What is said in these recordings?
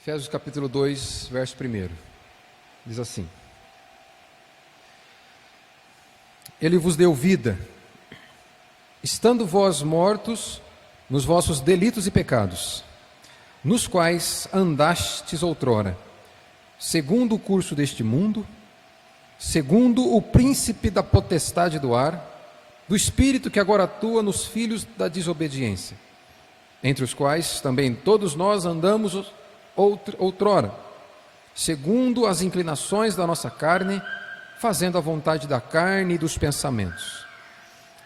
Efésios capítulo 2, verso 1, diz assim: Ele vos deu vida, estando vós mortos nos vossos delitos e pecados, nos quais andastes outrora, segundo o curso deste mundo, segundo o príncipe da potestade do ar, do espírito que agora atua nos filhos da desobediência, entre os quais também todos nós andamos outrora, segundo as inclinações da nossa carne, fazendo a vontade da carne e dos pensamentos.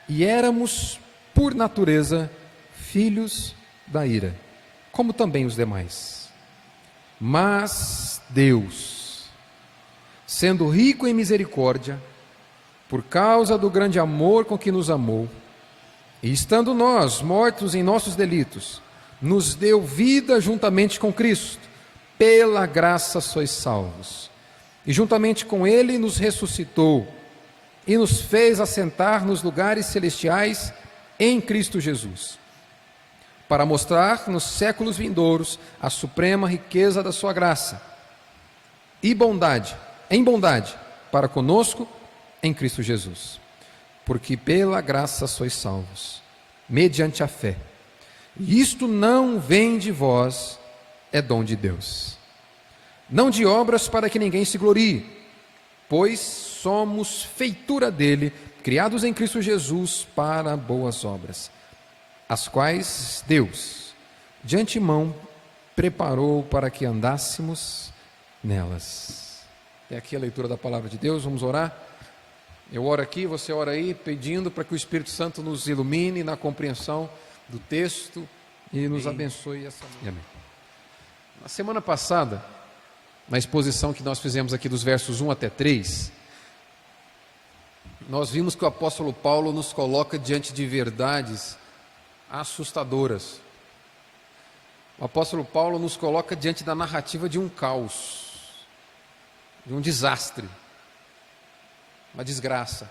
E éramos, por natureza, filhos da ira, como também os demais. Mas Deus, sendo rico em misericórdia, por causa do grande amor com que nos amou, e estando nós mortos em nossos delitos, nos deu vida juntamente com Cristo. Pela graça sois salvos. E juntamente com Ele nos ressuscitou e nos fez assentar nos lugares celestiais em Cristo Jesus, para mostrar nos séculos vindouros a suprema riqueza da sua graça e em bondade para conosco em Cristo Jesus. Porque pela graça sois salvos, mediante a fé. E isto não vem de vós, é dom de Deus. Não de obras para que ninguém se glorie, pois somos feitura dele, criados em Cristo Jesus para boas obras, as quais Deus, de antemão, preparou para que andássemos nelas. É aqui a leitura da palavra de Deus. Vamos orar? Eu oro aqui, você ora aí, pedindo para que o Espírito Santo nos ilumine na compreensão do texto e nos abençoe essa manhã. Amém. Na semana passada, na exposição que nós fizemos aqui dos versos 1 até 3, nós vimos que o apóstolo Paulo nos coloca diante de verdades assustadoras. O apóstolo Paulo nos coloca diante da narrativa de um caos, de um desastre, uma desgraça,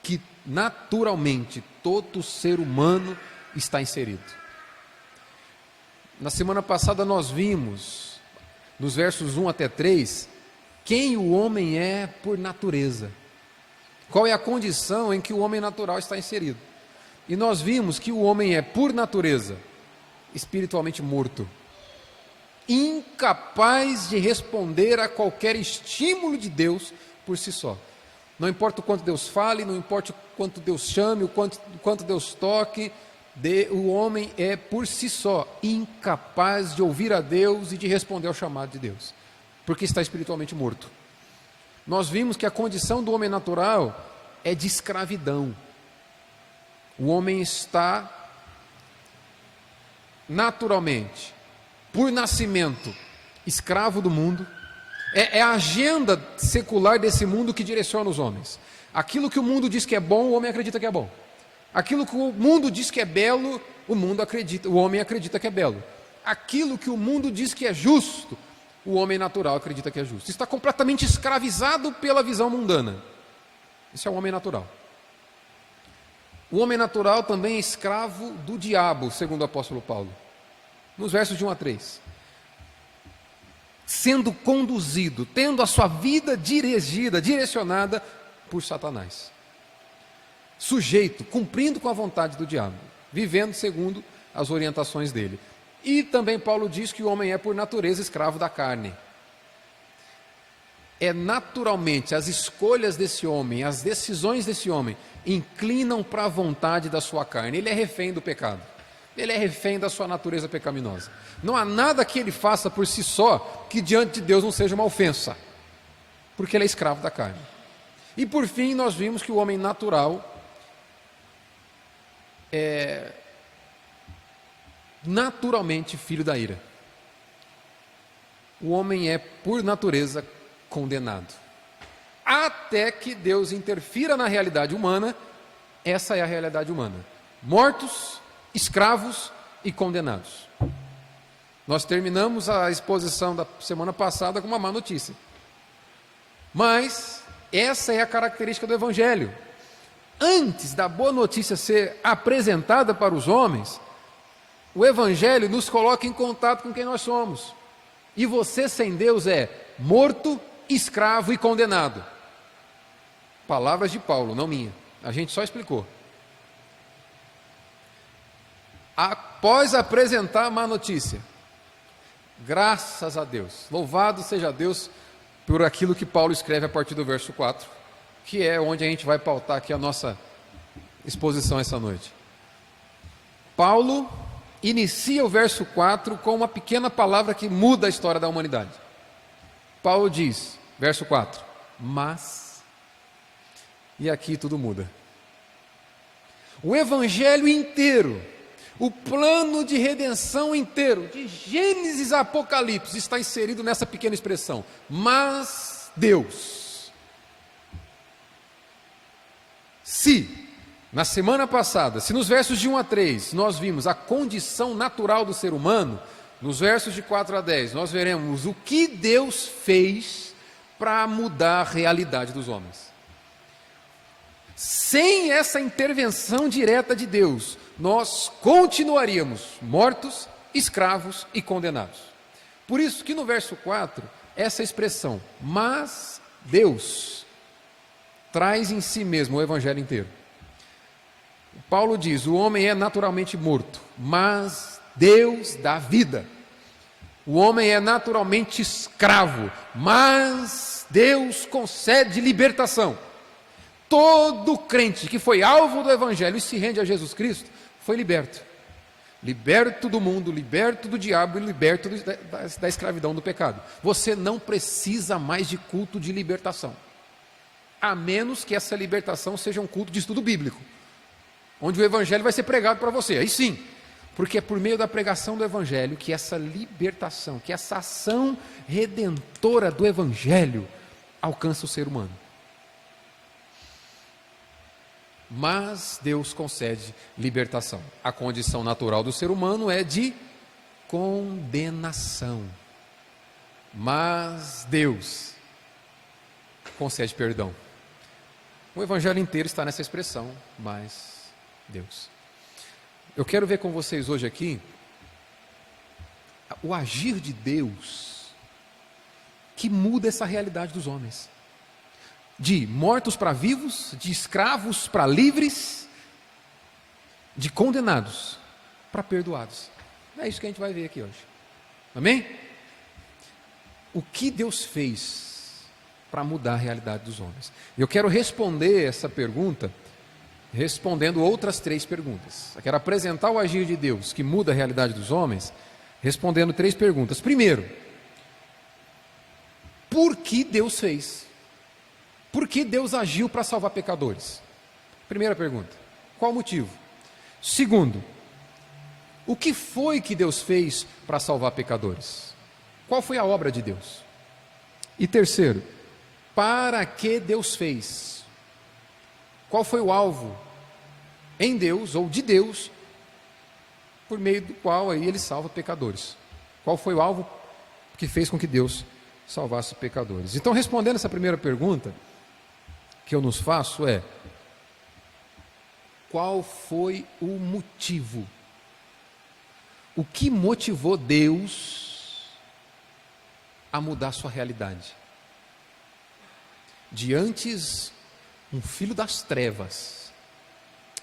que naturalmente todo ser humano está inserido. Na semana passada nós vimos, nos versos 1 até 3, quem o homem é por natureza, qual é a condição em que o homem natural está inserido. E nós vimos que o homem é, por natureza, espiritualmente morto, incapaz de responder a qualquer estímulo de Deus por si só. Não importa o quanto Deus fale, não importa o quanto Deus chame, o quanto Deus toque, o homem é por si só incapaz de ouvir a Deus e de responder ao chamado de Deus, porque está espiritualmente morto. Nós vimos que a condição do homem natural é de escravidão. O homem está naturalmente, por nascimento, escravo do mundo. É a agenda secular desse mundo que direciona os homens. Aquilo que o mundo diz que é bom, o homem acredita que é bom. Aquilo que o mundo diz que é belo, o homem acredita que é belo. Aquilo que o mundo diz que é justo, o homem natural acredita que é justo. Está completamente escravizado pela visão mundana. Isso é o homem natural. O homem natural também é escravo do diabo, segundo o apóstolo Paulo, nos versos de 1 a 3. Sendo conduzido, tendo a sua vida direcionada por Satanás. Sujeito, cumprindo com a vontade do diabo, vivendo segundo as orientações dele. E também Paulo diz que o homem é por natureza escravo da carne. É naturalmente as escolhas desse homem, as decisões desse homem, inclinam para a vontade da sua carne. Ele é refém do pecado. Ele é refém da sua natureza pecaminosa. Não há nada que ele faça por si só que diante de Deus não seja uma ofensa, porque ele é escravo da carne. E por fim nós vimos que o homem natural é naturalmente filho da ira. O homem é por natureza condenado. Até que Deus interfira na realidade humana. Essa é a realidade humana: mortos, escravos e condenados. Nós terminamos a exposição da semana passada com uma má notícia. Mas essa é a característica do Evangelho. Antes da boa notícia ser apresentada para os homens, o Evangelho nos coloca em contato com quem nós somos. E você sem Deus é morto, escravo e condenado. Palavras de Paulo, não minha. A gente só explicou. Após apresentar a má notícia, graças a Deus, louvado seja Deus por aquilo que Paulo escreve a partir do verso 4, que é onde a gente vai pautar aqui a nossa exposição essa noite. Paulo inicia o verso 4 com uma pequena palavra que muda a história da humanidade. Paulo diz, verso 4, mas, e aqui tudo muda. O evangelho inteiro, o plano de redenção inteiro, de Gênesis a Apocalipse, está inserido nessa pequena expressão, mas Deus. Se, na semana passada, se nos versos de 1 a 3, nós vimos a condição natural do ser humano, nos versos de 4 a 10, nós veremos o que Deus fez para mudar a realidade dos homens. Sem essa intervenção direta de Deus, nós continuaríamos mortos, escravos e condenados. Por isso que no verso 4, essa expressão, mas Deus, traz em si mesmo o evangelho inteiro. Paulo diz, o homem é naturalmente morto, mas Deus dá vida. O homem é naturalmente escravo, mas Deus concede libertação. Todo crente que foi alvo do evangelho e se rende a Jesus Cristo, foi liberto. Liberto do mundo, liberto do diabo e liberto da escravidão do pecado. Você não precisa mais de culto de libertação. A menos que essa libertação seja um culto de estudo bíblico, onde o evangelho vai ser pregado para você. Aí sim, porque é por meio da pregação do evangelho que essa libertação, que essa ação redentora do evangelho alcança o ser humano. Mas Deus concede libertação. A condição natural do ser humano é de condenação. Mas Deus concede perdão. O evangelho inteiro está nessa expressão, mas Deus. Eu quero ver com vocês hoje aqui o agir de Deus que muda essa realidade dos homens. De mortos para vivos, de escravos para livres, de condenados para perdoados. É isso que a gente vai ver aqui hoje. Amém? O que Deus fez para mudar a realidade dos homens? Eu quero responder essa pergunta, respondendo outras 3 perguntas. Eu quero apresentar o agir de Deus que muda a realidade dos homens, respondendo 3 perguntas. Primeiro, por que Deus fez? Por que Deus agiu para salvar pecadores? Primeira pergunta, qual o motivo? Segundo, o que foi que Deus fez para salvar pecadores? Qual foi a obra de Deus? E terceiro, para que Deus fez? Qual foi o alvo em Deus ou de Deus por meio do qual aí ele salva pecadores? Qual foi o alvo que fez com que Deus salvasse pecadores? Então, respondendo essa primeira pergunta que eu nos faço é: qual foi o motivo? O que motivou Deus a mudar sua realidade? De antes um filho das trevas,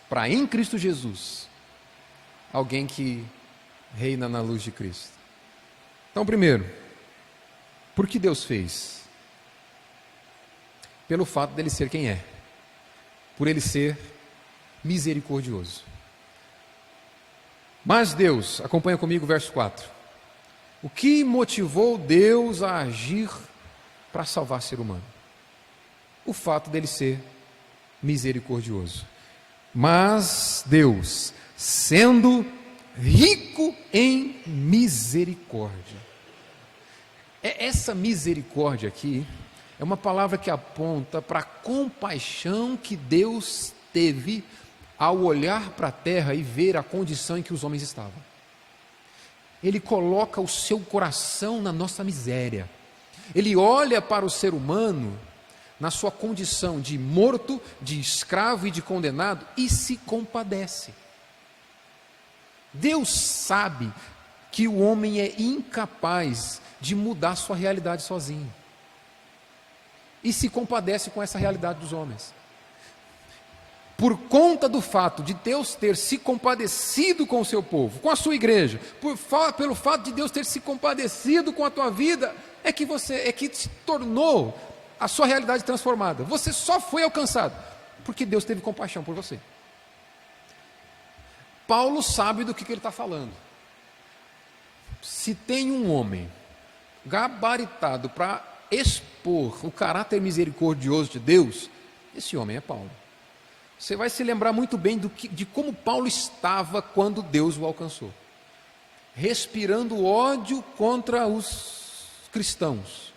para em Cristo Jesus, alguém que reina na luz de Cristo. Então, primeiro, por que Deus fez? Pelo fato dele ser quem é, por ele ser misericordioso. Mas Deus, acompanha comigo o verso 4. O que motivou Deus a agir para salvar o ser humano? O fato dele ser misericordioso. Mas Deus, sendo rico em misericórdia. Essa misericórdia aqui é uma palavra que aponta para a compaixão que Deus teve ao olhar para a terra e ver a condição em que os homens estavam. Ele coloca o seu coração na nossa miséria. Ele olha para o ser humano na sua condição de morto, de escravo e de condenado e se compadece. Deus sabe que o homem é incapaz de mudar a sua realidade sozinho. E se compadece com essa realidade dos homens. Por conta do fato de Deus ter se compadecido com o seu povo, com a sua igreja, pelo fato de Deus ter se compadecido com a tua vida, é que se tornou a sua realidade transformada. Você só foi alcançado porque Deus teve compaixão por você. Paulo sabe do que ele está falando. Se tem um homem gabaritado para expor o caráter misericordioso de Deus, esse homem é Paulo. Você vai se lembrar muito bem de como Paulo estava quando Deus o alcançou. Respirando ódio contra os cristãos.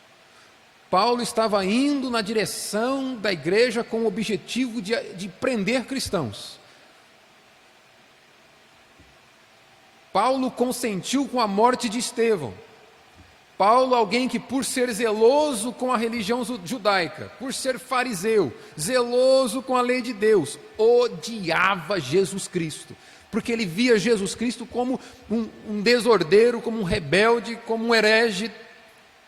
Paulo estava indo na direção da igreja com o objetivo de prender cristãos. Paulo consentiu com a morte de Estevão. Paulo, alguém que por ser zeloso com a religião judaica, por ser fariseu, zeloso com a lei de Deus, odiava Jesus Cristo, porque ele via Jesus Cristo como um desordeiro, como um rebelde, como um herege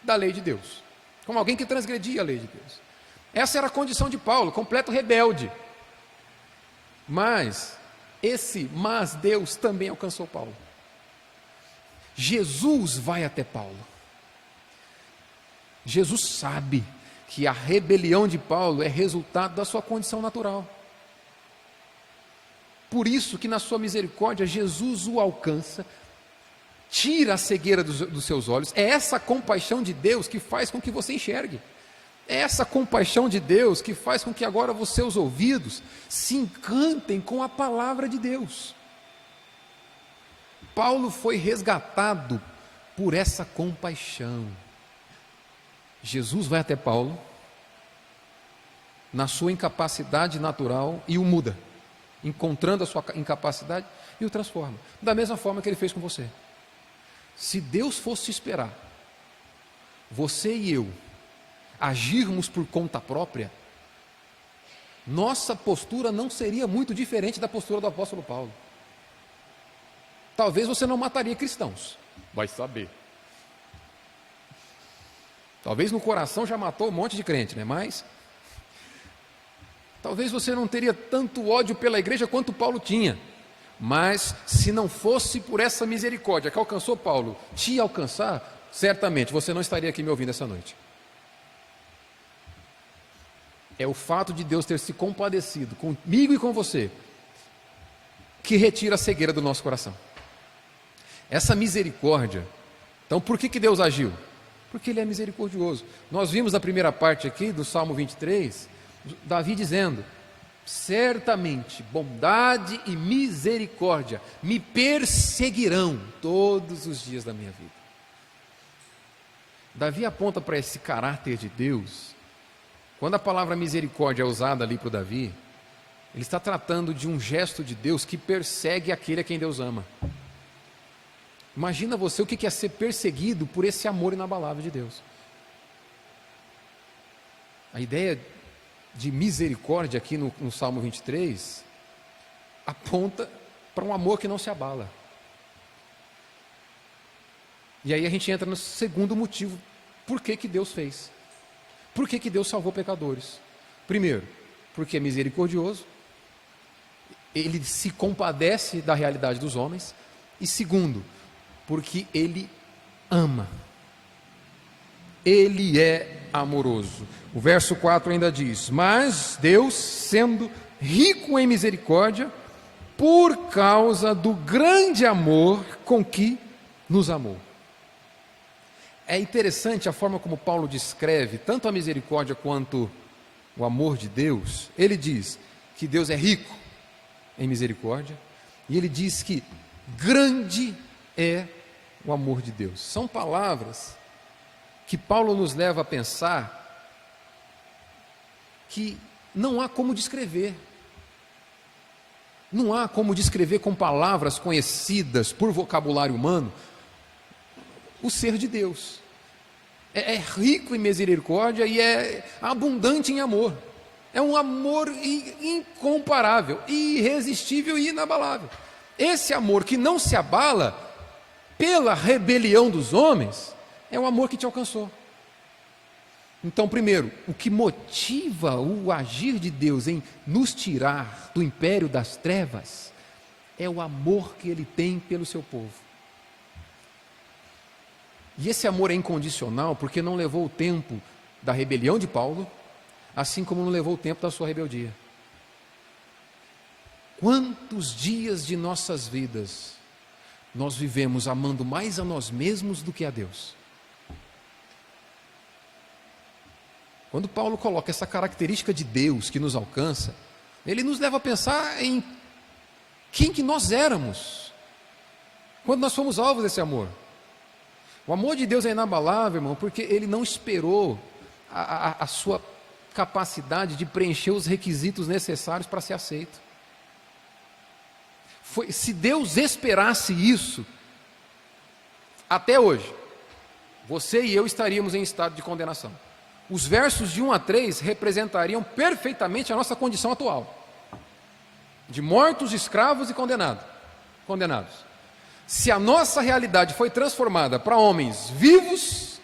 da lei de Deus, como alguém que transgredia a lei de Deus. Essa era a condição de Paulo, completo rebelde. Mas Deus também alcançou Paulo. Jesus vai até Paulo. Jesus sabe que a rebelião de Paulo é resultado da sua condição natural. Por isso que na sua misericórdia Jesus o alcança, tira a cegueira dos seus olhos. É essa compaixão de Deus que faz com que você enxergue. É essa compaixão de Deus que faz com que agora os seus ouvidos se encantem com a palavra de Deus. Paulo foi resgatado por essa compaixão. Jesus vai até Paulo, na sua incapacidade natural, e o muda, encontrando a sua incapacidade e o transforma, da mesma forma que ele fez com você. Se Deus fosse esperar você e eu agirmos por conta própria, nossa postura não seria muito diferente da postura do apóstolo Paulo. Talvez você não mataria cristãos, vai saber. Talvez no coração já matou um monte de crente, né? Mas talvez você não teria tanto ódio pela igreja quanto Paulo tinha. Mas se não fosse por essa misericórdia que alcançou Paulo te alcançar, certamente você não estaria aqui me ouvindo essa noite. É o fato de Deus ter se compadecido comigo e com você que retira a cegueira do nosso coração. Essa misericórdia. Então por que Deus agiu? Porque Ele é misericordioso. Nós vimos na primeira parte aqui do Salmo 23, Davi dizendo: certamente bondade e misericórdia me perseguirão todos os dias da minha vida. Davi aponta para esse caráter de Deus. Quando a palavra misericórdia é usada ali para o Davi, ele está tratando de um gesto de Deus que persegue aquele a quem Deus ama. Imagina você o que é ser perseguido por esse amor inabalável de Deus. A ideia de misericórdia aqui no Salmo 23 aponta para um amor que não se abala. E aí a gente entra no segundo motivo. Por que Deus fez? Por que Deus salvou pecadores? Primeiro, porque é misericordioso, Ele se compadece da realidade dos homens. E segundo, porque Ele ama. Ele é amoroso. O verso 4 ainda diz: mas Deus, sendo rico em misericórdia, por causa do grande amor com que nos amou. É interessante a forma como Paulo descreve tanto a misericórdia quanto o amor de Deus. Ele diz que Deus é rico em misericórdia, e ele diz que grande é o amor de Deus. São palavras que Paulo nos leva a pensar que não há como descrever. Não há como descrever com palavras conhecidas por vocabulário humano o ser de Deus. É rico em misericórdia e é abundante em amor. É um amor incomparável, irresistível e inabalável. Esse amor que não se abala pela rebelião dos homens, É o amor que te alcançou. Então, primeiro, o que motiva o agir de Deus em nos tirar do império das trevas é o amor que Ele tem pelo seu povo. E esse amor é incondicional porque não levou o tempo da rebelião de Paulo, assim como não levou o tempo da sua rebeldia. Quantos dias de nossas vidas nós vivemos amando mais a nós mesmos do que a Deus? Quando Paulo coloca essa característica de Deus que nos alcança, ele nos leva a pensar em quem que nós éramos quando nós fomos alvos desse amor. O amor de Deus é inabalável, irmão, porque Ele não esperou a sua capacidade de preencher os requisitos necessários para ser aceito. Se Deus esperasse isso, até hoje, você e eu estaríamos em estado de condenação. Os versos de 1 a 3 representariam perfeitamente a nossa condição atual, de mortos, escravos e condenados. Se a nossa realidade foi transformada para homens vivos,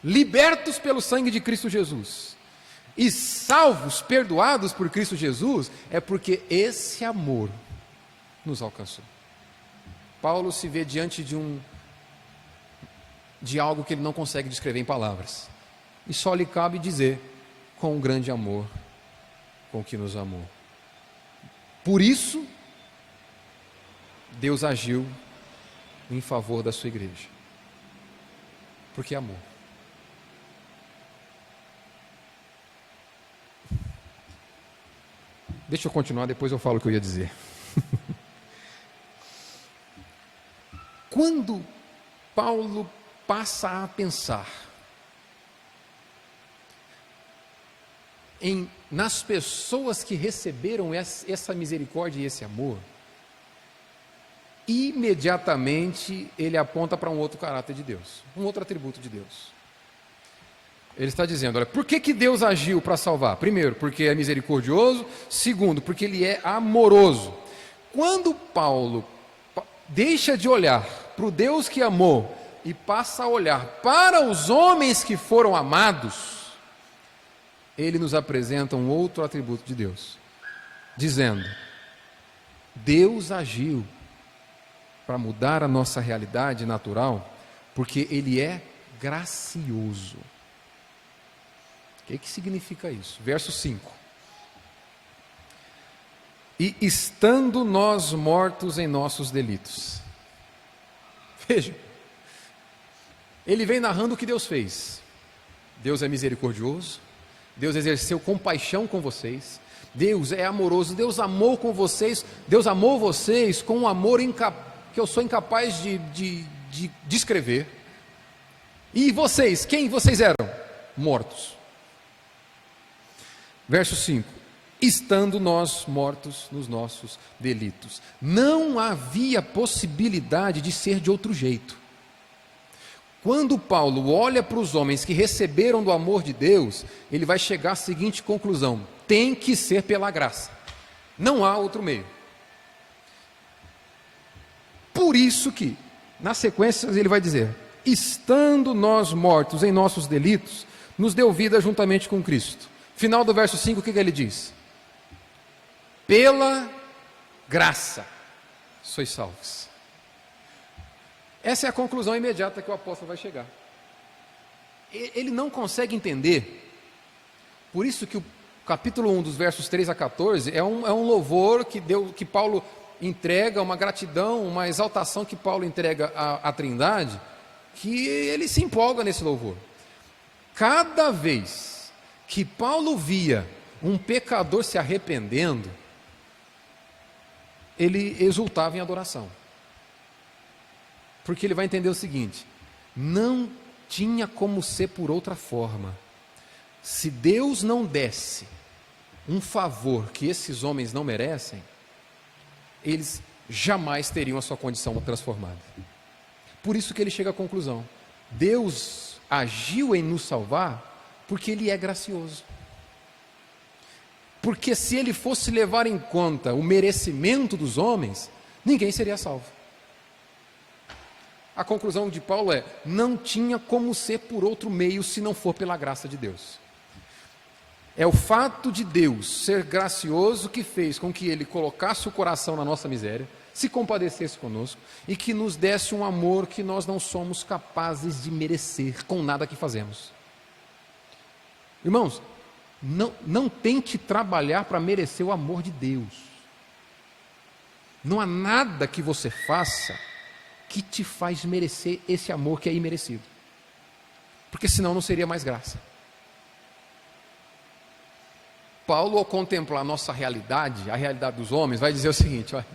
libertos pelo sangue de Cristo Jesus e salvos, perdoados por Cristo Jesus, é porque esse amor nos alcançou. Paulo se vê diante de algo que ele não consegue descrever em palavras, e só lhe cabe dizer: com um grande amor com que nos amou. Por isso, Deus agiu em favor da sua igreja, porque amou. Deixa eu continuar, depois eu falo o que eu ia dizer. Quando Paulo passa a pensar nas pessoas que receberam essa misericórdia e esse amor, imediatamente ele aponta para um outro caráter de Deus, um outro atributo de Deus. Ele está dizendo: olha, por que Deus agiu para salvar? Primeiro, porque é misericordioso. Segundo, porque Ele é amoroso. Quando Paulo deixa de olhar para o Deus que amou e passa a olhar para os homens que foram amados, ele nos apresenta um outro atributo de Deus, dizendo: Deus agiu para mudar a nossa realidade natural, porque Ele é gracioso. O que significa isso? Verso 5. E estando nós mortos em nossos delitos. Veja, ele vem narrando o que Deus fez. Deus é misericordioso, Deus exerceu compaixão com vocês, Deus é amoroso, Deus amou com vocês, Deus amou vocês com um amor que eu sou incapaz de descrever. E vocês, quem vocês eram? Mortos. Verso 5: estando nós mortos nos nossos delitos. Não havia possibilidade de ser de outro jeito. Quando Paulo olha para os homens que receberam do amor de Deus, ele vai chegar à seguinte conclusão: tem que ser pela graça, não há outro meio. Por isso que, na sequência, ele vai dizer: estando nós mortos em nossos delitos, nos deu vida juntamente com Cristo. Final do verso 5, o que ele diz? Pela graça sois salvos. Essa é a conclusão imediata que o apóstolo vai chegar. Ele não consegue entender. Por isso que o capítulo 1, dos versos 3 a 14, é um louvor que Paulo entrega, uma gratidão, uma exaltação que Paulo entrega à Trindade, que ele se empolga nesse louvor. Cada vez que Paulo via um pecador se arrependendo, ele exultava em adoração. Porque ele vai entender o seguinte: não tinha como ser por outra forma. Se Deus não desse um favor que esses homens não merecem, eles jamais teriam a sua condição transformada. Por isso que ele chega à conclusão: Deus agiu em nos salvar porque Ele é gracioso. Porque se Ele fosse levar em conta o merecimento dos homens, ninguém seria salvo. A conclusão de Paulo é: não tinha como ser por outro meio se não for pela graça de Deus. É o fato de Deus ser gracioso que fez com que Ele colocasse o coração na nossa miséria, se compadecesse conosco e que nos desse um amor que nós não somos capazes de merecer com nada que fazemos. Irmãos, não tente trabalhar para merecer o amor de Deus. Não há nada que você faça que te faz merecer esse amor que é imerecido. Porque senão não seria mais graça. Paulo, ao contemplar a nossa realidade, a realidade dos homens, vai dizer o seguinte: olha,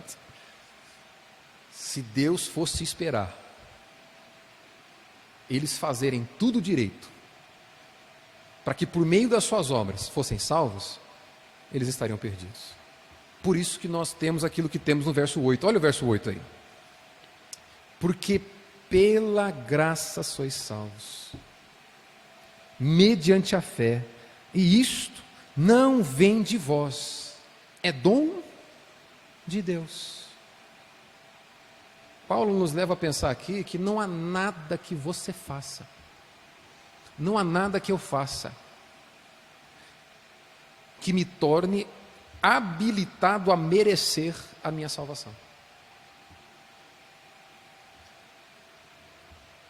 se Deus fosse esperar eles fazerem tudo direito, para que por meio das suas obras fossem salvos, eles estariam perdidos. Por isso que nós temos aquilo que temos no verso 8. Olha o verso 8 aí. Porque pela graça sois salvos, mediante a fé, e isto não vem de vós, é dom de Deus. Paulo nos leva a pensar aqui que não há nada que você faça, não há nada que eu faça que me torne habilitado a merecer a minha salvação.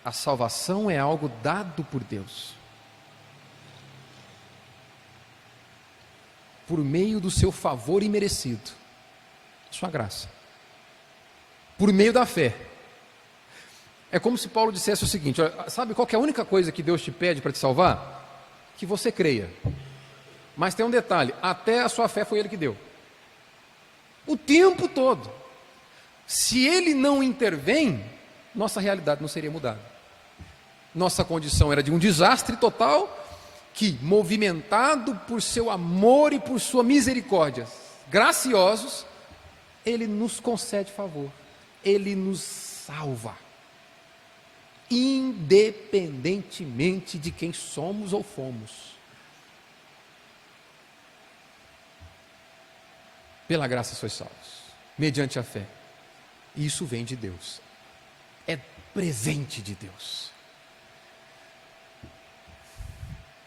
A salvação é algo dado por Deus, por meio do seu favor imerecido, sua graça, por meio da fé. É como se Paulo dissesse o seguinte: olha, sabe qual que é a única coisa que Deus te pede para te salvar? Que você creia. Mas tem um detalhe: até a sua fé foi Ele que deu, o tempo todo. Se Ele não intervém, nossa realidade não seria mudada. Nossa condição era de um desastre total, que, movimentado por seu amor e por sua misericórdia graciosos, Ele nos concede favor, Ele nos salva, independentemente de quem somos ou fomos. Pela graça sois salvos, mediante a fé. E isso vem de Deus, é presente de Deus.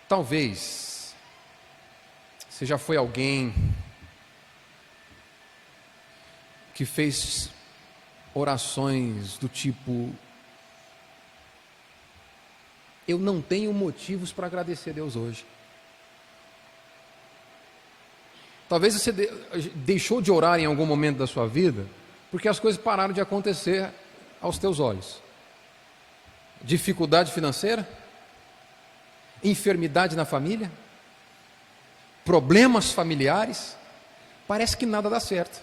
Talvez você já foi alguém que fez orações do tipo: eu não tenho motivos para agradecer a Deus hoje. Talvez você deixou de orar em algum momento da sua vida porque as coisas pararam de acontecer aos teus olhos. Dificuldade financeira, enfermidade na família, problemas familiares, parece que nada dá certo.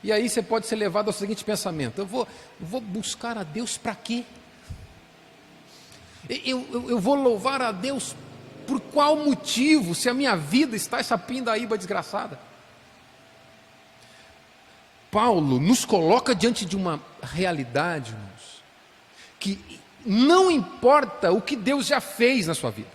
E aí você pode ser levado ao seguinte pensamento: eu vou buscar a Deus para quê? Eu vou louvar a Deus por qual motivo, se a minha vida está essa pindaíba desgraçada? Paulo nos coloca diante de uma realidade, irmãos, que não importa o que Deus já fez na sua vida,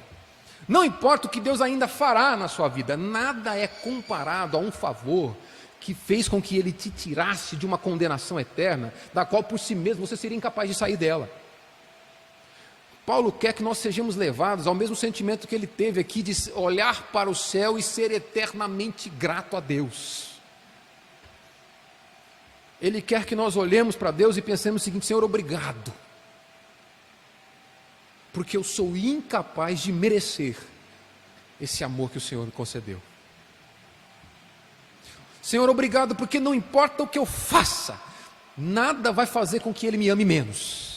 não importa o que Deus ainda fará na sua vida, nada é comparado a um favor que fez com que Ele te tirasse de uma condenação eterna, da qual por si mesmo você seria incapaz de sair dela. Paulo quer que nós sejamos levados ao mesmo sentimento que ele teve aqui, de olhar para o céu e ser eternamente grato a Deus. Ele quer que nós olhemos para Deus e pensemos o seguinte: Senhor, obrigado, porque eu sou incapaz de merecer esse amor que o Senhor me concedeu. Senhor, obrigado, porque não importa o que eu faça, nada vai fazer com que Ele me ame menos,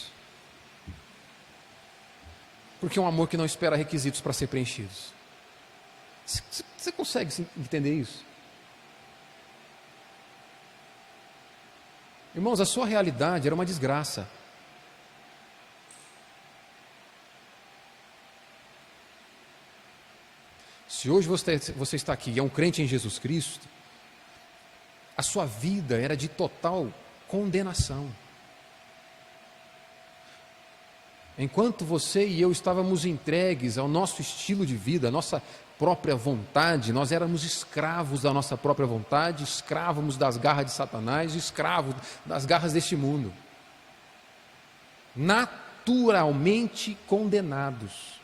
porque é um amor que não espera requisitos para ser preenchidos. Você consegue entender isso? Irmãos, a sua realidade era uma desgraça. Se hoje você está aqui e é um crente em Jesus Cristo, a sua vida era de total condenação. Enquanto você e eu estávamos entregues ao nosso estilo de vida, à nossa própria vontade, nós éramos escravos da nossa própria vontade, escravos das garras de Satanás, escravos das garras deste mundo. naturalmente condenados.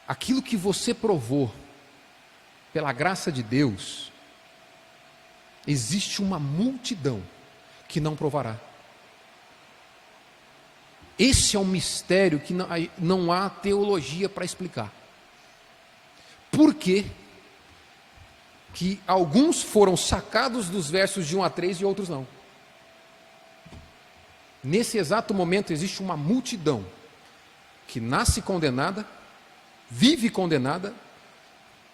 Aquilo que você provou, pela graça de Deus, existe uma multidão que não provará. Esse é um mistério que não há teologia para explicar. Por quê que alguns foram sacados dos versos de 1 a 3 e outros não? Nesse exato momento existe uma multidão que nasce condenada, vive condenada,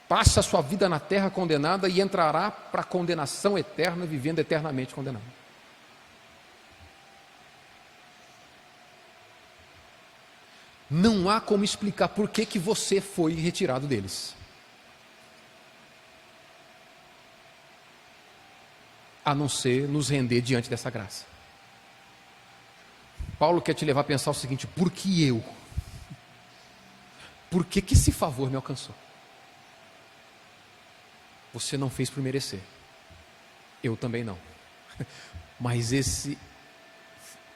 passa a sua vida na terra condenada e entrará para a condenação eterna, vivendo eternamente condenado. Não há como explicar por que você foi retirado deles, a não ser nos render diante dessa graça. Paulo quer te levar a pensar o seguinte: por que eu? Por que esse favor me alcançou? Você não fez por merecer, eu também não, mas esse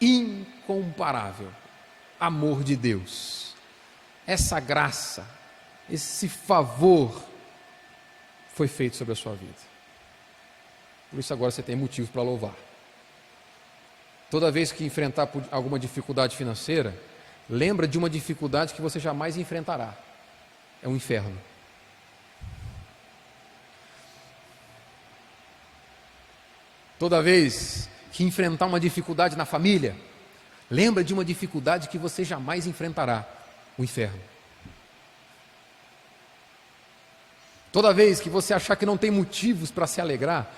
incomparável amor de Deus, essa graça, esse favor foi feito sobre a sua vida. Por isso agora você tem motivos para louvar. Toda vez que enfrentar alguma dificuldade financeira, lembra de uma dificuldade que você jamais enfrentará: é o inferno. Toda vez que enfrentar uma dificuldade na família, lembra de uma dificuldade que você jamais enfrentará: o inferno. Toda vez que você achar que não tem motivos para se alegrar,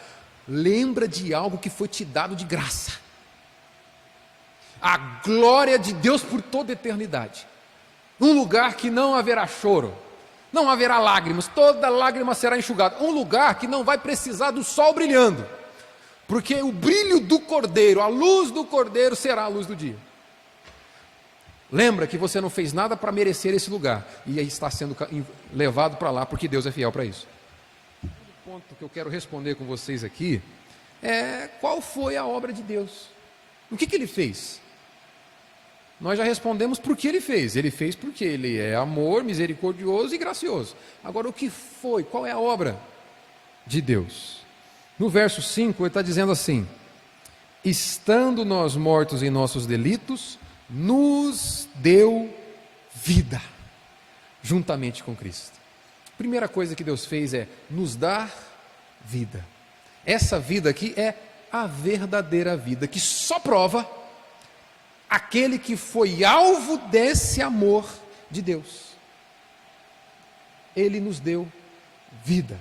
lembra de algo que foi te dado de graça: a glória de Deus por toda a eternidade. Um lugar que não haverá choro, não haverá lágrimas, toda lágrima será enxugada. Um lugar que não vai precisar do sol brilhando, porque o brilho do Cordeiro, a luz do Cordeiro será a luz do dia. Lembra que você não fez nada para merecer esse lugar, e aí está sendo levado para lá, porque Deus é fiel para isso. O ponto que eu quero responder com vocês aqui é: qual foi a obra de Deus? O que Ele fez? Nós já respondemos por que Ele fez. Ele fez porque Ele é amor, misericordioso e gracioso. Agora, o que foi? Qual é a obra de Deus? No verso 5 ele está dizendo assim: estando nós mortos em nossos delitos, nos deu vida juntamente com Cristo. A primeira coisa que Deus fez é nos dar vida. Essa vida aqui é a verdadeira vida, que só prova aquele que foi alvo desse amor de Deus. Ele nos deu vida.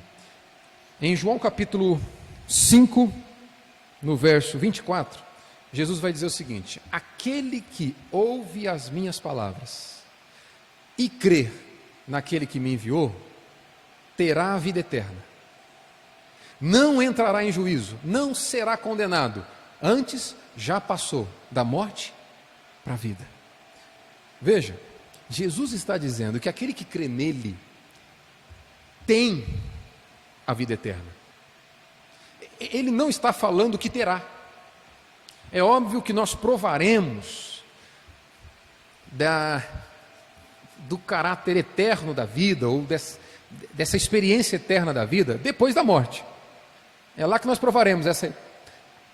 Em João capítulo 5, no verso 24, Jesus vai dizer o seguinte: aquele que ouve as minhas palavras e crê naquele que me enviou, terá a vida eterna. Não entrará em juízo, não será condenado, antes já passou da morte para a vida. Veja, Jesus está dizendo que aquele que crê nele tem a vida eterna. Ele não está falando que terá. É óbvio que nós provaremos do caráter eterno da vida, ou dessa experiência eterna da vida, depois da morte. É lá que nós provaremos essa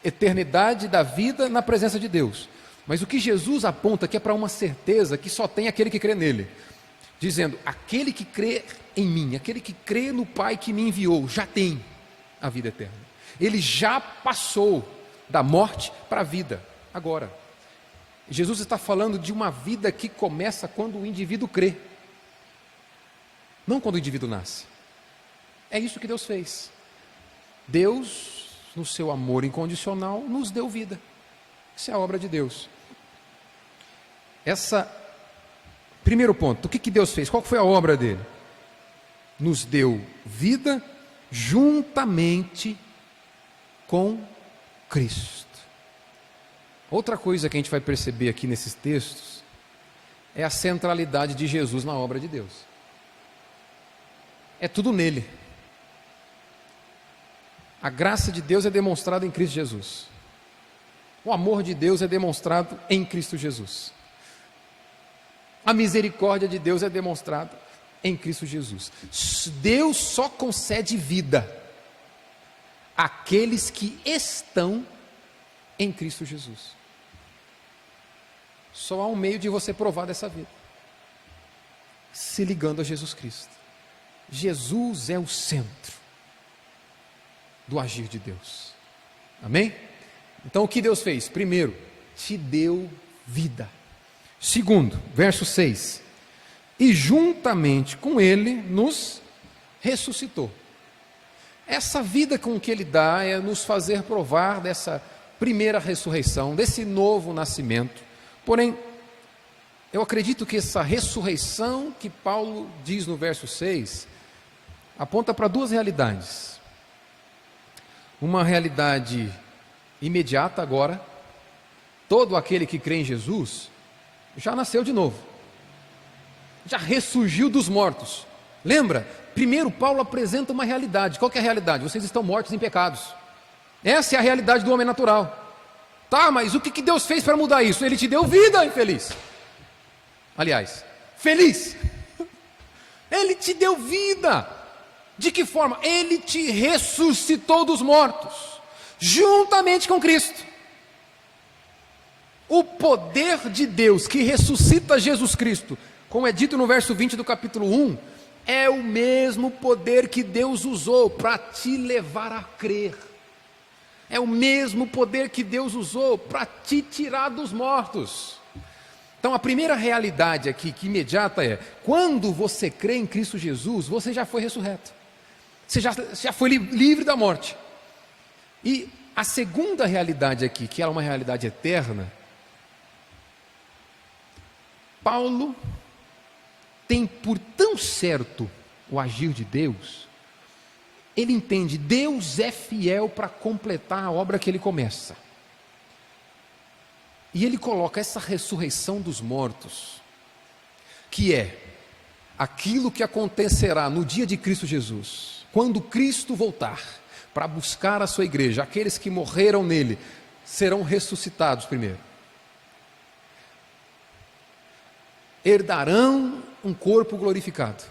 eternidade da vida na presença de Deus. Mas o que Jesus aponta aqui é para uma certeza que só tem aquele que crê nele, dizendo: aquele que crê em mim, aquele que crê no Pai que me enviou, já tem a vida eterna. Ele já passou da morte para a vida, agora. Jesus está falando de uma vida que começa quando o indivíduo crê, não quando o indivíduo nasce. É isso que Deus fez. Deus, no seu amor incondicional, nos deu vida. Isso é a obra de Deus. Primeiro ponto, o que Deus fez? Qual foi a obra dele? Nos deu vida juntamente com Cristo. Outra coisa que a gente vai perceber aqui nesses textos é a centralidade de Jesus na obra de Deus. É tudo nele. A graça de Deus é demonstrada em Cristo Jesus. O amor de Deus é demonstrado em Cristo Jesus. A misericórdia de Deus é demonstrada em Cristo Jesus. Deus só concede vida àqueles que estão em Cristo Jesus. Só há um meio de você provar dessa vida: se ligando a Jesus Cristo. Jesus é o centro do agir de Deus. Amém? Então o que Deus fez? Primeiro, te deu vida. Segundo, verso 6: e juntamente com Ele nos ressuscitou. Essa vida com que Ele dá é nos fazer provar dessa primeira ressurreição, desse novo nascimento. Porém, eu acredito que essa ressurreição que Paulo diz no verso 6, aponta para duas realidades. Uma realidade imediata agora: todo aquele que crê em Jesus já nasceu de novo, já ressurgiu dos mortos. Lembra? Primeiro Paulo apresenta uma realidade. Qual que é a realidade? Vocês estão mortos em pecados. Essa é a realidade do homem natural. Tá, mas o que Deus fez para mudar isso? Ele te deu vida, infeliz. Aliás, feliz. Ele te deu vida. De que forma? Ele te ressuscitou dos mortos, juntamente com Cristo. O poder de Deus que ressuscita Jesus Cristo, como é dito no verso 20 do capítulo 1, é o mesmo poder que Deus usou para te levar a crer. É o mesmo poder que Deus usou para te tirar dos mortos. Então a primeira realidade aqui, que imediata, é: quando você crê em Cristo Jesus, você já foi ressurreto. Você já foi livre da morte. E a segunda realidade aqui, que é uma realidade eterna, Paulo tem por tão certo o agir de Deus, ele entende: Deus é fiel para completar a obra que ele começa. E ele coloca essa ressurreição dos mortos, que é aquilo que acontecerá no dia de Cristo Jesus, quando Cristo voltar para buscar a sua igreja. Aqueles que morreram nele serão ressuscitados primeiro, herdarão um corpo glorificado.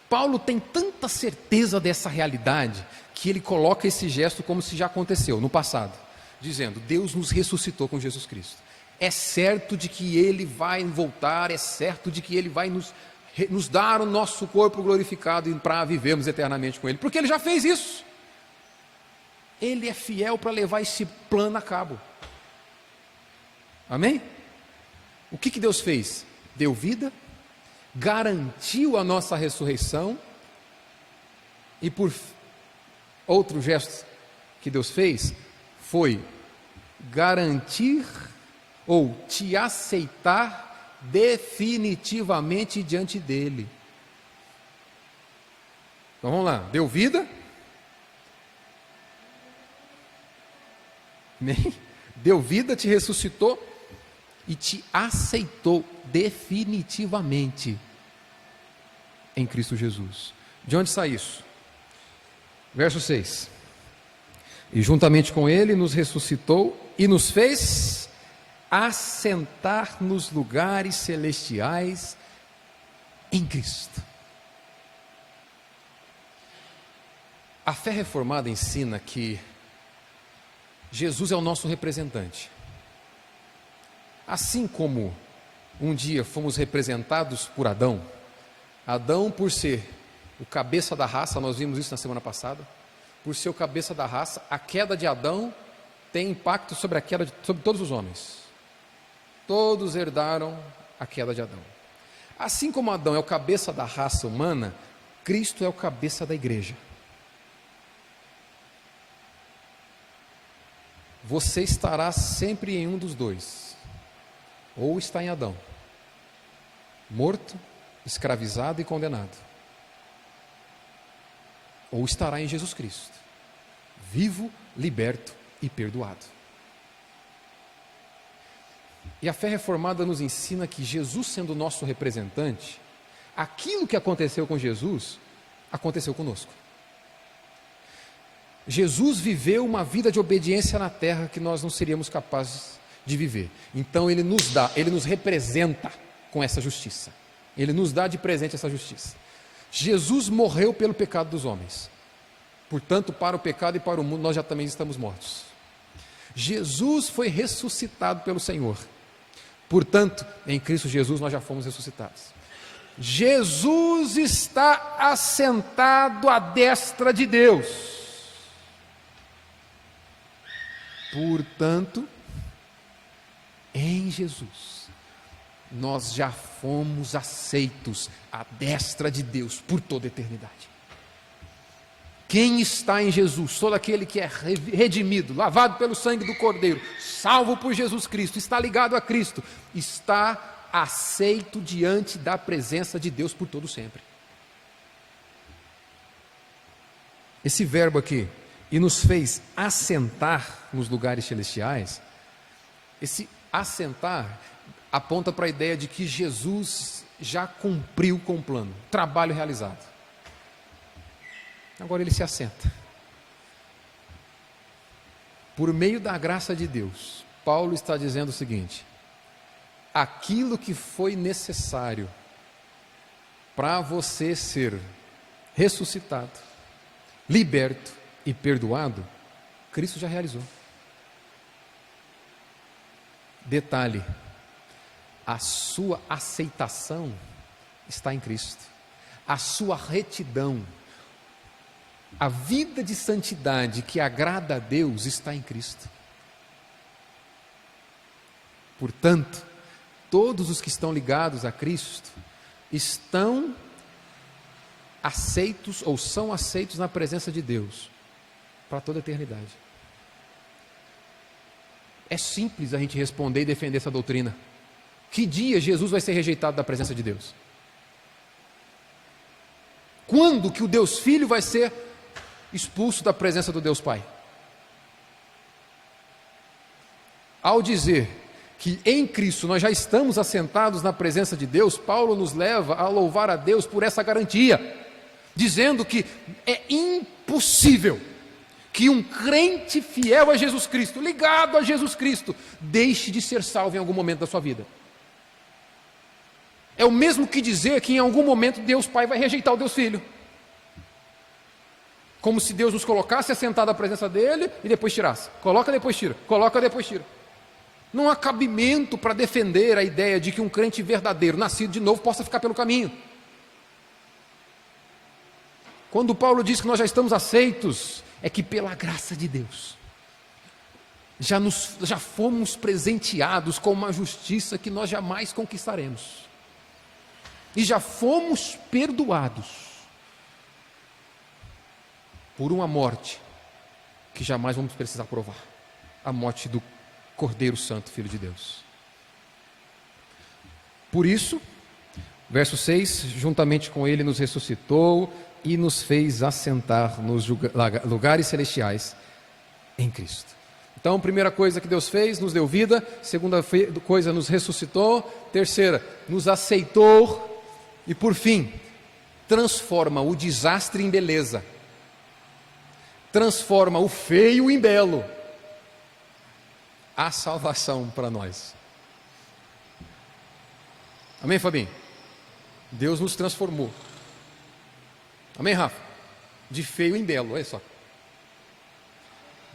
Paulo tem tanta certeza dessa realidade que ele coloca esse gesto como se já aconteceu no passado, dizendo: Deus nos ressuscitou com Jesus Cristo. É certo de que Ele vai voltar, é certo de que Ele vai nos dar o nosso corpo glorificado para vivermos eternamente com Ele, porque Ele já fez isso. Ele é fiel para levar esse plano a cabo. Amém? O que Deus fez? Deu vida, garantiu a nossa ressurreição, e por outro gesto que Deus fez, foi garantir ou te aceitar definitivamente diante dele. Então vamos lá: deu vida, deu vida, te ressuscitou e te aceitou definitivamente em Cristo Jesus. De onde sai isso? Verso 6: e juntamente com Ele nos ressuscitou e nos fez assentar nos lugares celestiais em Cristo. A fé reformada ensina que Jesus é o nosso representante. Assim como um dia fomos representados por Adão, Adão, por ser o cabeça da raça, nós vimos isso na semana passada, por ser o cabeça da raça, a queda de Adão tem impacto sobre sobre todos os homens. Todos herdaram a queda de Adão. Assim como Adão é o cabeça da raça humana, Cristo é o cabeça da igreja. Você estará sempre em um dos dois. Ou está em Adão, morto, escravizado e condenado, ou estará em Jesus Cristo, vivo, liberto e perdoado. E a fé reformada nos ensina que Jesus, sendo o nosso representante, aquilo que aconteceu com Jesus, aconteceu conosco. Jesus viveu uma vida de obediência na terra que nós não seríamos capazes de viver. Então Ele nos dá, Ele nos representa com essa justiça. Ele nos dá de presente essa justiça. Jesus morreu pelo pecado dos homens. Portanto, para o pecado e para o mundo, nós já também estamos mortos. Jesus foi ressuscitado pelo Senhor. Portanto, em Cristo Jesus nós já fomos ressuscitados. Jesus está assentado à destra de Deus. Portanto, em Jesus, nós já fomos aceitos à destra de Deus por toda a eternidade. Quem está em Jesus, todo aquele que é redimido, lavado pelo sangue do Cordeiro, salvo por Jesus Cristo, está ligado a Cristo, está aceito diante da presença de Deus por todo sempre. Esse verbo aqui, e nos fez assentar nos lugares celestiais, esse assentar aponta para a ideia de que Jesus já cumpriu com o plano, trabalho realizado. Agora ele se assenta. Por meio da graça de Deus, Paulo está dizendo o seguinte: aquilo que foi necessário para você ser ressuscitado, liberto e perdoado, Cristo já realizou. Detalhe: a sua aceitação está em Cristo, a sua retidão, a vida de santidade que agrada a Deus está em Cristo. Portanto, todos os que estão ligados a Cristo estão aceitos ou são aceitos na presença de Deus para toda a eternidade. É simples a gente responder e defender essa doutrina. Que dia Jesus vai ser rejeitado da presença de Deus? Quando que o Deus Filho vai ser expulso da presença do Deus Pai? Ao dizer que em Cristo nós já estamos assentados na presença de Deus, Paulo nos leva a louvar a Deus por essa garantia, dizendo que é impossível que um crente fiel a Jesus Cristo, ligado a Jesus Cristo, deixe de ser salvo em algum momento da sua vida. É o mesmo que dizer que em algum momento Deus Pai vai rejeitar o Deus Filho. Como se Deus nos colocasse assentado à presença dele e depois tirasse. Coloca, depois tira. Coloca, depois tira. Não há cabimento para defender a ideia de que um crente verdadeiro, nascido de novo, possa ficar pelo caminho. Quando Paulo diz que nós já estamos aceitos, é que pela graça de Deus, já fomos presenteados com uma justiça que nós jamais conquistaremos. E já fomos perdoados por uma morte que jamais vamos precisar provar, a morte do Cordeiro Santo, Filho de Deus. Por isso, verso 6, juntamente com ele nos ressuscitou e nos fez assentar nos lugares celestiais em Cristo. Então, primeira coisa que Deus fez, nos deu vida. Segunda coisa, nos ressuscitou. Terceira, nos aceitou. E por fim, transforma o desastre em beleza. Transforma o feio em belo. Há salvação para nós. Amém, Fabinho? Deus nos transformou. Amém, Rafa? De feio em belo, olha só.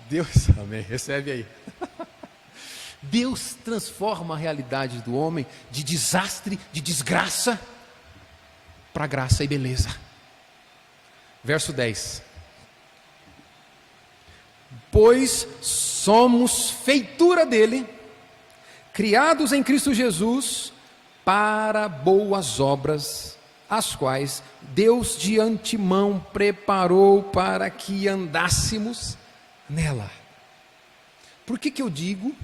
Deus, amém, recebe aí. Deus transforma a realidade do homem de desastre, de desgraça, para graça e beleza. Verso 10. Pois somos feitura dele, criados em Cristo Jesus, para boas obras, as quais Deus de antemão preparou para que andássemos nela. Por que eu digo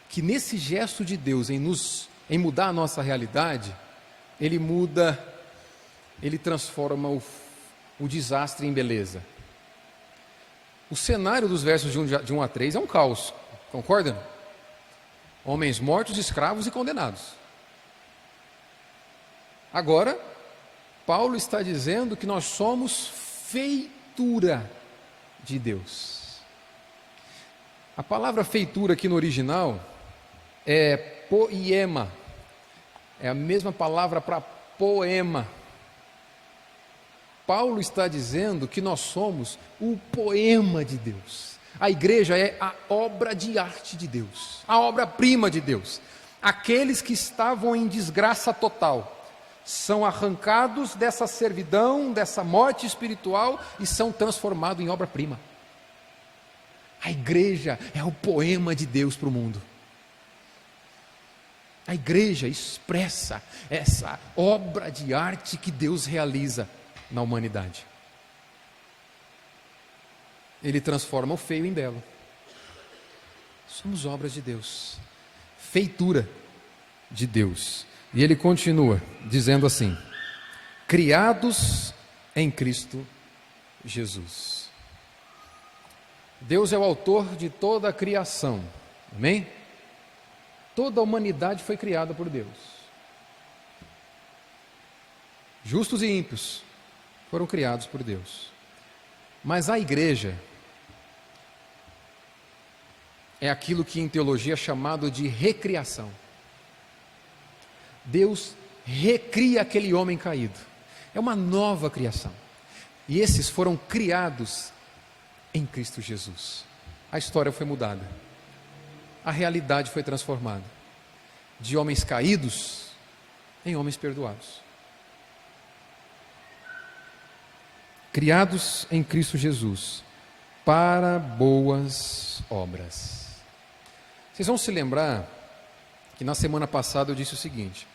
que nesse gesto de Deus em mudar a nossa realidade, ele transforma o desastre em beleza? O cenário dos versos de 1 a 3 é um caos, concordam? Homens mortos, escravos e condenados. Agora, Paulo está dizendo que nós somos feitura de Deus. A palavra feitura aqui no original é poiema, é a mesma palavra para poema. Paulo está dizendo que nós somos o poema de Deus. A igreja é a obra de arte de Deus, a obra-prima de Deus. Aqueles que estavam em desgraça total são arrancados dessa servidão, dessa morte espiritual e são transformados em obra-prima. A igreja é o poema de Deus para o mundo. A igreja expressa essa obra de arte que Deus realiza na humanidade. Ele transforma o feio em belo. Somos obras de Deus, feitura de Deus. E ele continua dizendo assim: criados em Cristo Jesus. Deus é o autor de toda a criação, amém? Toda a humanidade foi criada por Deus. Justos e ímpios foram criados por Deus. Mas a igreja é aquilo que em teologia é chamado de recriação. Deus recria aquele homem caído. É uma nova criação. E esses foram criados em Cristo Jesus. A história foi mudada. A realidade foi transformada. De homens caídos em homens perdoados. Criados em Cristo Jesus para boas obras. Vocês vão se lembrar que na semana passada eu disse o seguinte: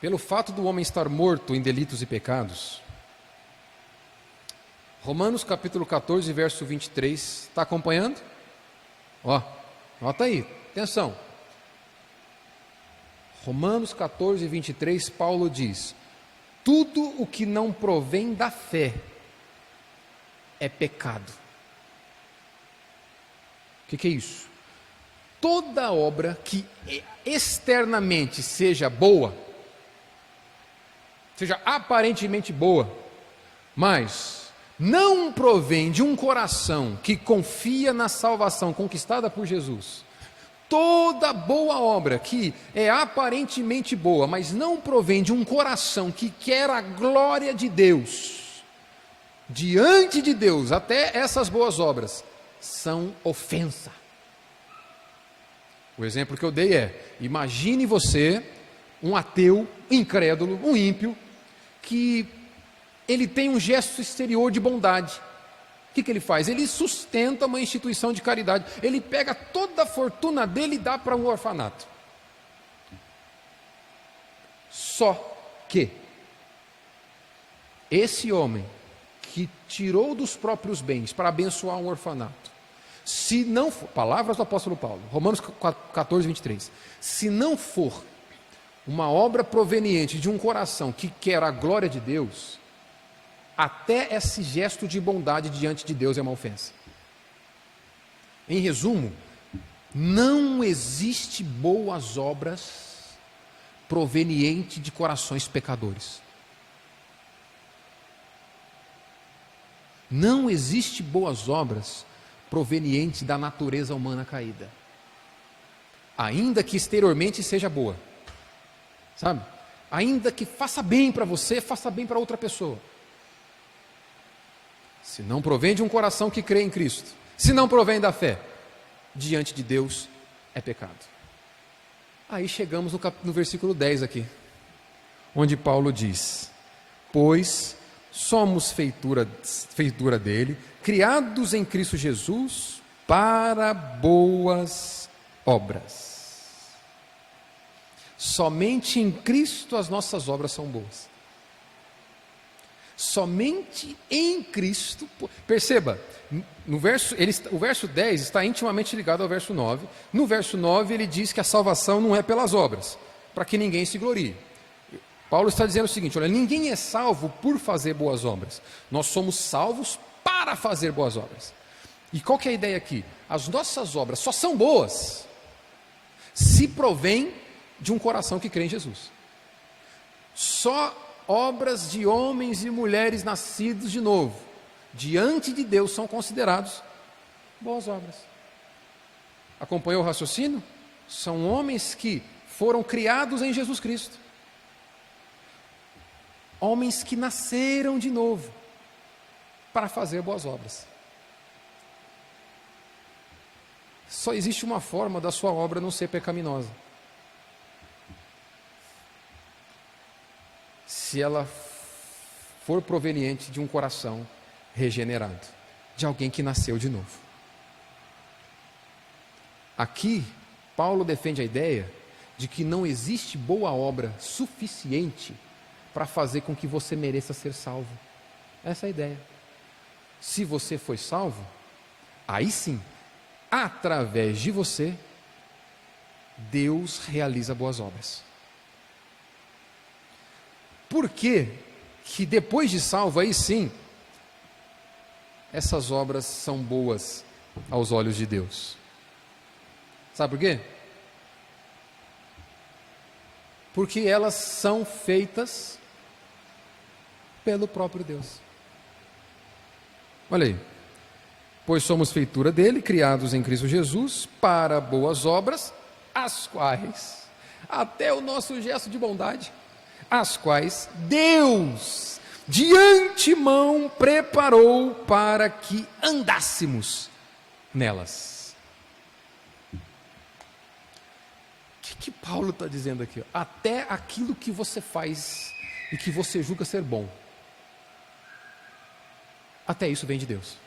pelo fato do homem estar morto em delitos e pecados, Romanos capítulo 14, verso 23, está acompanhando? Nota aí, atenção. Romanos 14, 23, Paulo diz: tudo o que não provém da fé é pecado. O que é isso? Toda obra que externamente seja boa, seja aparentemente boa, mas não provém de um coração que confia na salvação conquistada por Jesus. Toda boa obra que é aparentemente boa, mas não provém de um coração que quer a glória de Deus, diante de Deus, até essas boas obras são ofensa. O exemplo que eu dei é: imagine você, um ateu, incrédulo, um ímpio, que ele tem um gesto exterior de bondade. O que ele faz? Ele sustenta uma instituição de caridade. Ele pega toda a fortuna dele e dá para um orfanato. Só que esse homem que tirou dos próprios bens para abençoar um orfanato, se não for, palavras do apóstolo Paulo, Romanos 14, 23, se não for uma obra proveniente de um coração que quer a glória de Deus, até esse gesto de bondade diante de Deus é uma ofensa. Em resumo, não existe boas obras provenientes de corações pecadores. Não existe boas obras provenientes da natureza humana caída, ainda que exteriormente seja boa, sabe? Ainda que faça bem para você, faça bem para outra pessoa. Se não provém de um coração que crê em Cristo, se não provém da fé, diante de Deus é pecado. Aí chegamos no versículo 10 aqui, onde Paulo diz: pois somos feitura dele, criados em Cristo Jesus para boas obras. Somente em Cristo as nossas obras são boas. Somente em Cristo. Perceba, o verso 10 está intimamente ligado ao verso 9. No verso 9 ele diz que a salvação não é pelas obras, para que ninguém se glorie. Paulo está dizendo o seguinte: olha, ninguém é salvo por fazer boas obras. Nós somos salvos para fazer boas obras. E qual que é a ideia aqui? As nossas obras só são boas se provém de um coração que crê em Jesus. Só obras de homens e mulheres nascidos de novo, diante de Deus, são considerados boas obras. Acompanhou o raciocínio? São homens que foram criados em Jesus Cristo. Homens que nasceram de novo para fazer boas obras. Só existe uma forma da sua obra não ser pecaminosa: se ela for proveniente de um coração regenerado, de alguém que nasceu de novo. Aqui, Paulo defende a ideia de que não existe boa obra suficiente para fazer com que você mereça ser salvo. Essa é a ideia. Se você foi salvo, aí sim, através de você, Deus realiza boas obras. Por que que depois de salvo, aí sim, essas obras são boas aos olhos de Deus? Sabe por quê? Porque elas são feitas pelo próprio Deus. Olha aí. Pois somos feitura dele, criados em Cristo Jesus, para boas obras, as quais, até o nosso gesto de bondade, as quais Deus de antemão preparou para que andássemos nelas. O que Paulo está dizendo aqui? Até aquilo que você faz e que você julga ser bom, até isso vem de Deus.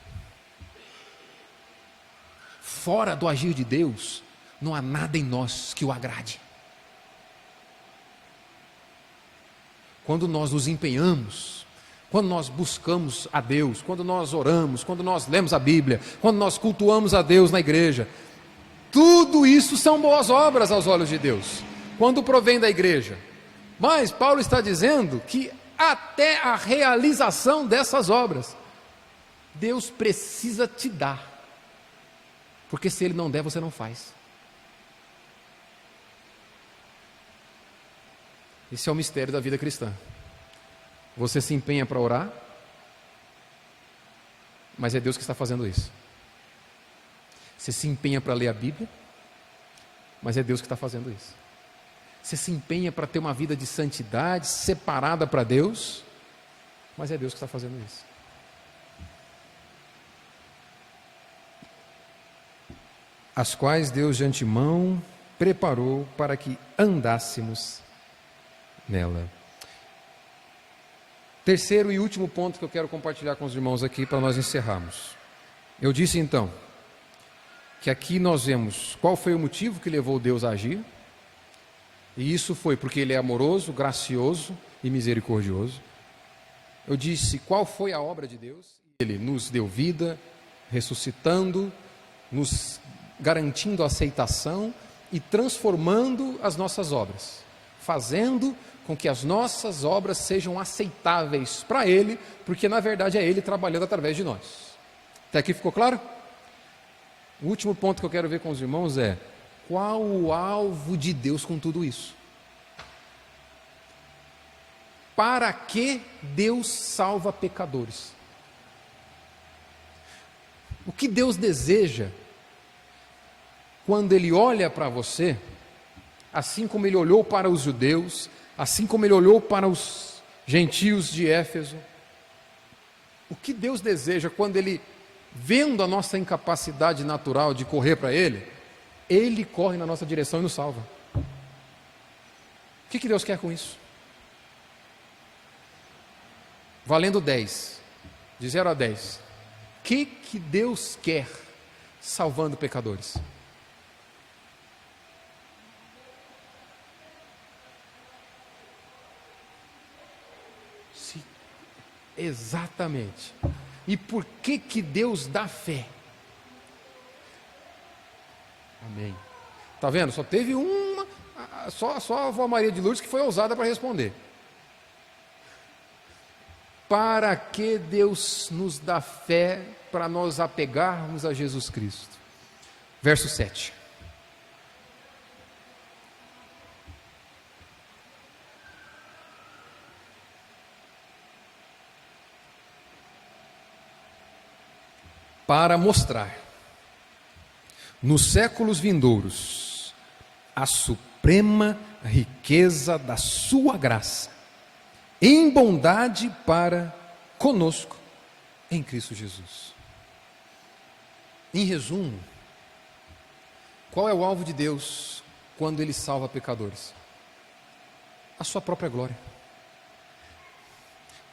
Fora do agir de Deus, não há nada em nós que o agrade. Quando nós nos empenhamos, quando nós buscamos a Deus, quando nós oramos, quando nós lemos a Bíblia, quando nós cultuamos a Deus na igreja, tudo isso são boas obras aos olhos de Deus, quando provém da igreja. Mas Paulo está dizendo que até a realização dessas obras, Deus precisa te dar. Porque se Ele não der, você não faz. Esse é o mistério da vida cristã. Você se empenha para orar, mas é Deus que está fazendo isso. Você se empenha para ler a Bíblia, mas é Deus que está fazendo isso. Você se empenha para ter uma vida de santidade, separada para Deus, mas é Deus que está fazendo isso. As quais Deus de antemão preparou para que andássemos nela. Terceiro e último ponto que eu quero compartilhar com os irmãos aqui para nós encerrarmos. Eu disse então que aqui nós vemos qual foi o motivo que levou Deus a agir, e isso foi porque Ele é amoroso, gracioso e misericordioso. Eu disse qual foi a obra de Deus: Ele nos deu vida, ressuscitando, nos garantindo a aceitação e transformando as nossas obras, fazendo com que as nossas obras sejam aceitáveis para Ele, porque na verdade é Ele trabalhando através de nós. Até aqui ficou claro? O último ponto que eu quero ver com os irmãos é: qual o alvo de Deus com tudo isso? Para que Deus salva pecadores? O que Deus deseja quando Ele olha para você, assim como Ele olhou para os judeus, assim como Ele olhou para os gentios de Éfeso? O que Deus deseja quando Ele, vendo a nossa incapacidade natural de correr para Ele, Ele corre na nossa direção e nos salva? O que Deus quer com isso? Valendo 10, de 0 a 10, o que Deus quer salvando pecadores? Sim, exatamente. E por que Deus dá fé? Amém. Está vendo? Só teve uma, só a avó Maria de Lourdes que foi ousada para responder. Para que Deus nos dá fé? Para nós apegarmos a Jesus Cristo. Verso 7. para mostrar nos séculos vindouros a suprema riqueza da sua graça, em bondade para conosco, em Cristo Jesus. Em resumo, qual é o alvo de Deus quando Ele salva pecadores? A sua própria glória.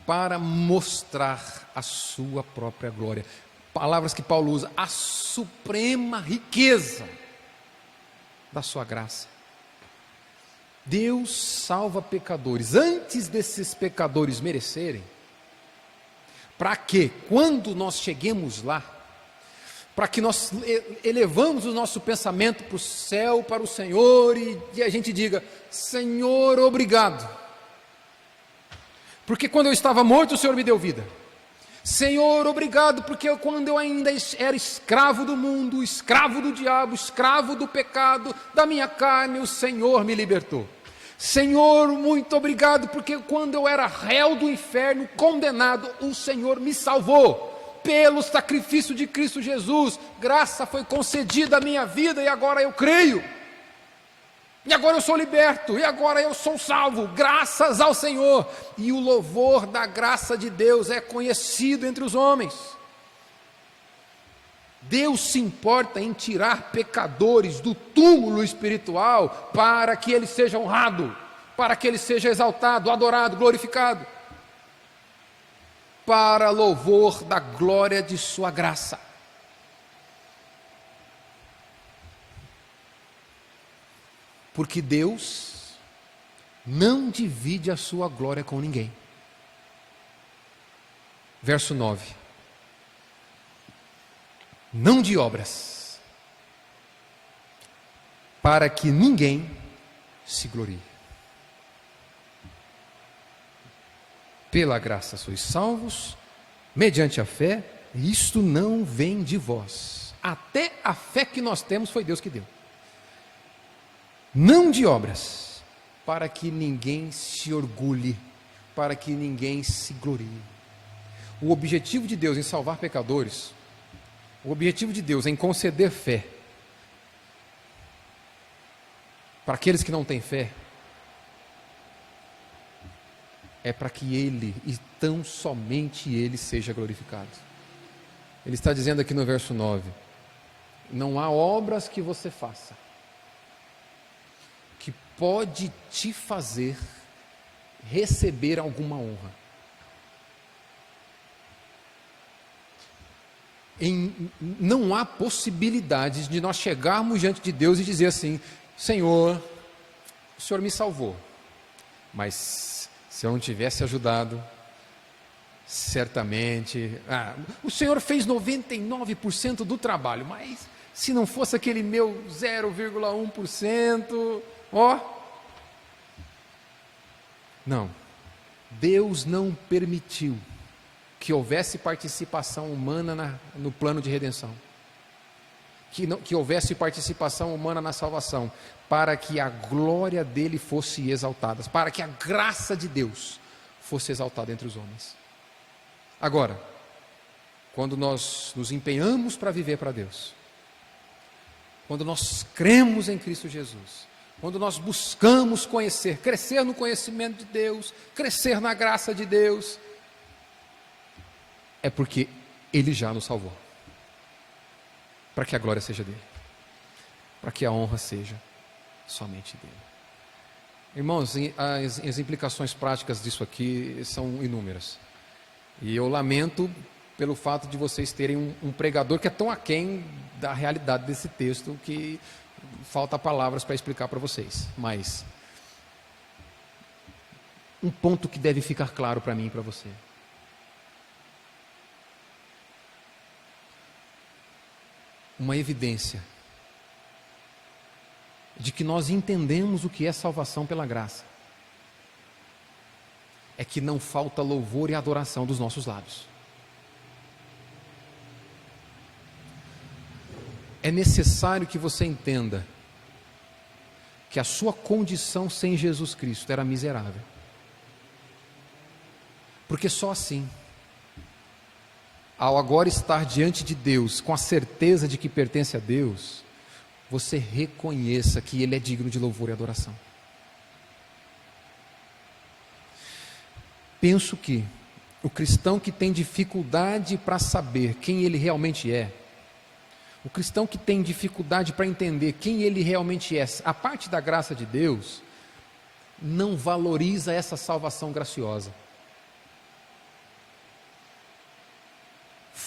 Para mostrar a sua própria glória. Palavras que Paulo usa, a suprema riqueza da sua graça. Deus salva pecadores antes desses pecadores merecerem, para que, quando nós cheguemos lá, para que nós elevamos o nosso pensamento para o céu, para o Senhor, e a gente diga: Senhor, obrigado, porque quando eu estava morto o Senhor me deu vida. Senhor, obrigado, porque quando eu ainda era escravo do mundo, escravo do diabo, escravo do pecado, da minha carne, o Senhor me libertou. Senhor, muito obrigado, porque quando eu era réu do inferno, condenado, o Senhor me salvou. Pelo sacrifício de Cristo Jesus, graça foi concedida à minha vida e agora eu creio. E agora eu sou liberto, e agora eu sou salvo, graças ao Senhor. E o louvor da graça de Deus é conhecido entre os homens. Deus se importa em tirar pecadores do túmulo espiritual para que ele seja honrado, para que ele seja exaltado, adorado, glorificado, para louvor da glória de sua graça. Porque Deus não divide a sua glória com ninguém. Verso 9. Não de obras, para que ninguém se glorie. Pela graça sois salvos, mediante a fé, e isto não vem de vós. Até a fé que nós temos foi Deus que deu. Não de obras, para que ninguém se orgulhe, para que ninguém se glorie. O objetivo de Deus em salvar pecadores, o objetivo de Deus em conceder fé para aqueles que não têm fé, é para que Ele, e tão somente Ele, seja glorificado. Ele está dizendo aqui no verso 9, não há obras que você faça que pode te fazer receber alguma honra. Não há possibilidade de nós chegarmos diante de Deus e dizer assim: Senhor, o Senhor me salvou, mas se eu não tivesse ajudado, certamente, o Senhor fez 99% do trabalho, mas se não fosse aquele meu 0,1%, não, Deus não permitiu que houvesse participação humana no plano de redenção, que houvesse participação humana na salvação, para que a glória dele fosse exaltada, para que a graça de Deus fosse exaltada entre os homens. Agora, quando nós nos empenhamos para viver para Deus, quando nós cremos em Cristo Jesus, quando nós buscamos conhecer, crescer no conhecimento de Deus, crescer na graça de Deus, é porque Ele já nos salvou, para que a glória seja dele, para que a honra seja somente dele. Irmãos, as implicações práticas disso aqui são inúmeras, e eu lamento pelo fato de vocês terem um pregador que é tão aquém da realidade desse texto que falta palavras para explicar para vocês. Mas um ponto que deve ficar claro para mim e para você: uma evidência de que nós entendemos o que é salvação pela graça é que não falta louvor e adoração dos nossos lábios. É necessário que você entenda que a sua condição sem Jesus Cristo era miserável, porque só assim ao agora estar diante de Deus, com a certeza de que pertence a Deus, você reconheça que Ele é digno de louvor e adoração. Penso que o cristão que tem dificuldade para saber quem ele realmente é, o cristão que tem dificuldade para entender quem ele realmente é, a parte da graça de Deus, não valoriza essa salvação graciosa.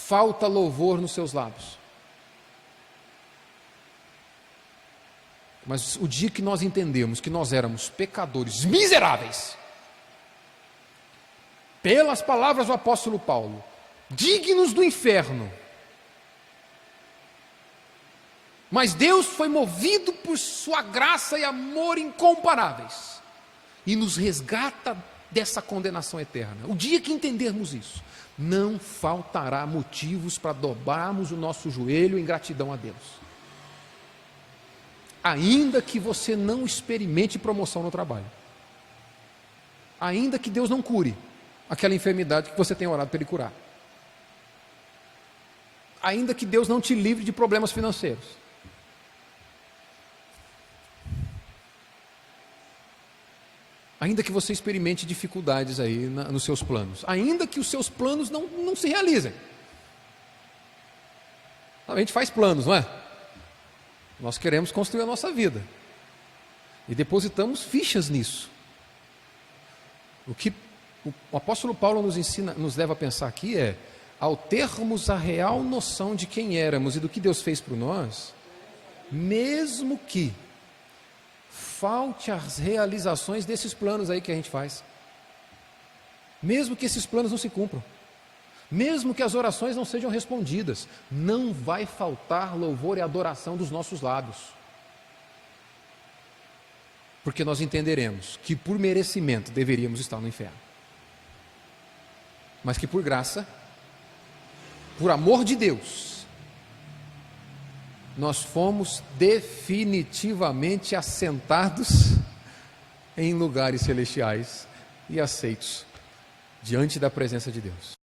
Falta louvor nos seus lábios. Mas o dia que nós entendemos que nós éramos pecadores miseráveis, pelas palavras do apóstolo Paulo, dignos do inferno, mas Deus foi movido por sua graça e amor incomparáveis, e nos resgata dessa condenação eterna. O dia que entendermos isso, não faltará motivos para dobrarmos o nosso joelho em gratidão a Deus. Ainda que você não experimente promoção no trabalho, ainda que Deus não cure aquela enfermidade que você tem orado para Ele curar, ainda que Deus não te livre de problemas financeiros, ainda que você experimente dificuldades aí nos seus planos, ainda que os seus planos não se realizem. A gente faz planos, não é? Nós queremos construir a nossa vida e depositamos fichas nisso. O que o apóstolo Paulo nos ensina, nos leva a pensar aqui é, ao termos a real noção de quem éramos e do que Deus fez por nós, mesmo que falte as realizações desses planos aí que a gente faz, mesmo que esses planos não se cumpram, mesmo que as orações não sejam respondidas, não vai faltar louvor e adoração dos nossos lábios, porque nós entenderemos que por merecimento deveríamos estar no inferno, mas que por graça, por amor de Deus, nós fomos definitivamente assentados em lugares celestiais e aceitos diante da presença de Deus.